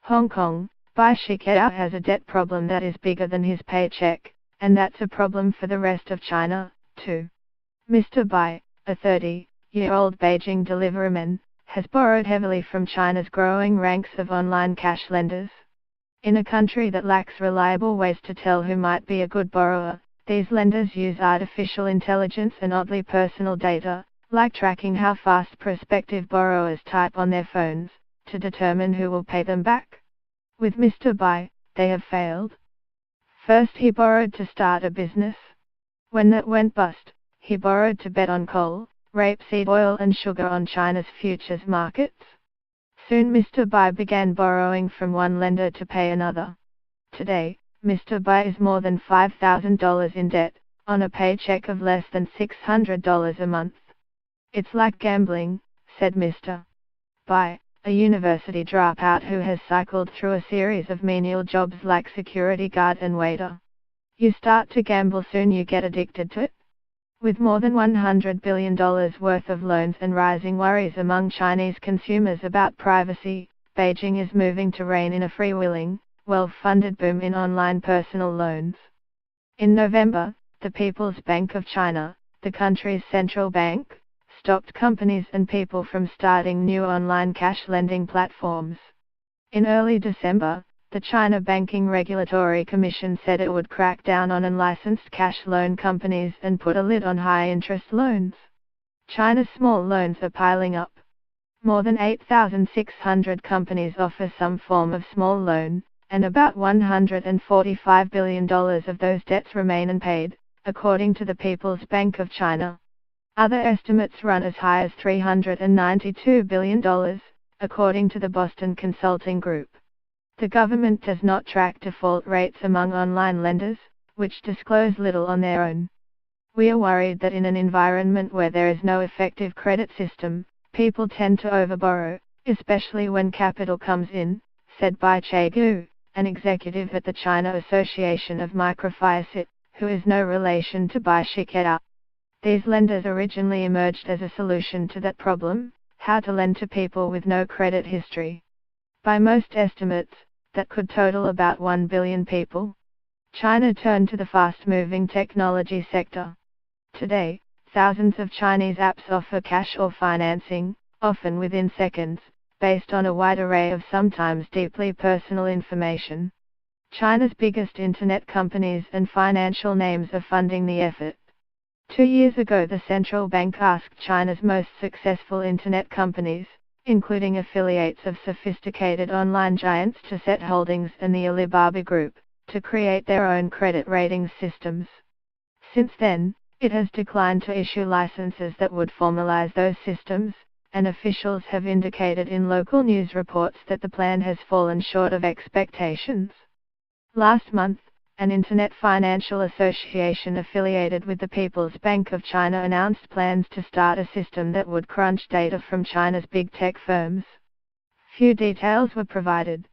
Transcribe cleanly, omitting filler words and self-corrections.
Hong Kong, Bai Shikao has a debt problem that is bigger than his paycheck, and that's a problem for the rest of China, too. Mr. Bai, a 30-year-old Beijing deliveryman, has borrowed heavily from China's growing ranks of online cash lenders. In a country that lacks reliable ways to tell who might be a good borrower, these lenders use artificial intelligence and oddly personal data, like tracking how fast prospective borrowers type on their phones, to determine who will pay them back. With Mr. Bai, they have failed. First he borrowed to start a business. When that went bust, he borrowed to bet on coal, rapeseed oil and sugar on China's futures markets. Soon Mr. Bai began borrowing from one lender to pay another. Today, Mr. Bai is more than $5,000 in debt, on a paycheck of less than $600 a month. It's like gambling, said Mr. Bai, a university dropout who has cycled through a series of menial jobs like security guard and waiter. You start to gamble, soon you get addicted to it. With more than $100 billion worth of loans and rising worries among Chinese consumers about privacy, Beijing is moving to rein in a freewheeling, well-funded boom in online personal loans. In November, the People's Bank of China, the country's central bank, stopped companies and people from starting new online cash lending platforms. In early December, the China Banking Regulatory Commission said it would crack down on unlicensed cash loan companies and put a lid on high-interest loans. China's small loans are piling up. More than 8,600 companies offer some form of small loan, and about $145 billion of those debts remain unpaid, according to the People's Bank of China. Other estimates run as high as $392 billion, according to the Boston Consulting Group. The government does not track default rates among online lenders, which disclose little on their own. We are worried that in an environment where there is no effective credit system, people tend to overborrow, especially when capital comes in, said Bai Chegu, an executive at the China Association of Microfinance, who is no relation to Bai Shikao. These lenders originally emerged as a solution to that problem, how to lend to people with no credit history. By most estimates, that could total about 1 billion people. China turned to the fast-moving technology sector. Today, thousands of Chinese apps offer cash or financing, often within seconds, based on a wide array of sometimes deeply personal information. China's biggest internet companies and financial names are funding the effort. 2 years ago, the central bank asked China's most successful internet companies, including affiliates of sophisticated online giants Tencent Holdings and the Alibaba Group, to create their own credit rating systems. Since then, it has declined to issue licenses that would formalize those systems, and officials have indicated in local news reports that the plan has fallen short of expectations. Last month, an Internet Financial Association affiliated with the People's Bank of China announced plans to start a system that would crunch data from China's big tech firms. Few details were provided.